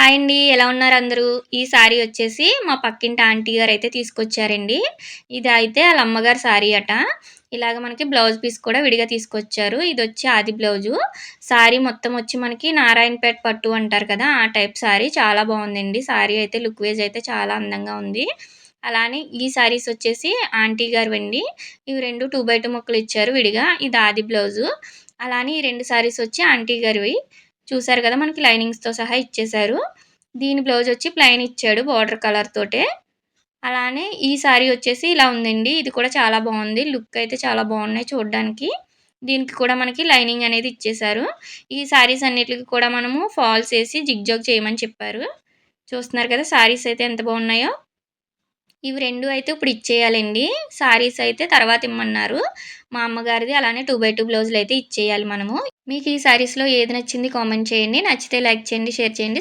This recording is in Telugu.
హాయ్ అండి. ఎలా ఉన్నారు అందరూ? ఈ సారీ వచ్చేసి మా పక్కింటి ఆంటీ గారైతే తీసుకొచ్చారండి. ఇదైతే ఆళ్ళ అమ్మగారి సారీ అట. ఇలాగ మనకి బ్లౌజ్ పీస్ కూడా విడిగా తీసుకొచ్చారు. ఇదొచ్చి ఆది బ్లౌజు. సారీ మొత్తం వచ్చి మనకి నారాయణపేట పట్టు అంటారు కదా! ఆ టైప్ సారీ చాలా బావుందండి. సారీ అయితే లుక్ వైస్ అయితే చాలా అందంగా ఉంది. అలానే ఈ సారీస్ వచ్చేసి ఆంటీ గారివండి. ఇవి 2 2x2 ముక్కలిచ్చారు విడిగా. ఇది ఆది బ్లౌజు. అలానే ఈ 2 సారీస్ వచ్చి ఆంటీ గారివి. చూసారు కదా! మనకి లైనింగ్స్‌తో సహా ఇచ్చేశారు. దీని బ్లౌజొచ్చి ప్లెయిన్ ఇచ్చాడు బోర్డర్ కలర్ తోటే. అలానే ఈ సారీ వచ్చేసి ఇలా ఉందండి. ఇది కూడా చాలా బావుంది. లుక్ అయితే చాలా బావున్నాయి చూడ్డానికి. దీనికి కూడా మనకి లైనింగ్ అనేది ఇచ్చేశారు. ఈ సారీస్ అన్నిట్లికి కూడా మనము ఫాల్స్ ఏసి జిగ్‌జాగ్ చేయమని చెప్పారు. చూస్తున్నారు కదా! సారీస్ అయితే ఎంత బావున్నాయో. ఇవి 2 అయితే ఇప్పుడు ఇచ్చేయాలండి. సారీస్ అయితే తర్వాత ఇమ్మన్నారు. మా అమ్మగారిది అలానే 2x2 బ్లౌజులయితే ఇచ్చేయాలి మనము. మీకు ఈ సారీస్‌లో ఏది నచ్చింది కామెంట్ చేయండి. నచ్చితే లైక్ చేయండి, షేర్ చేయండి,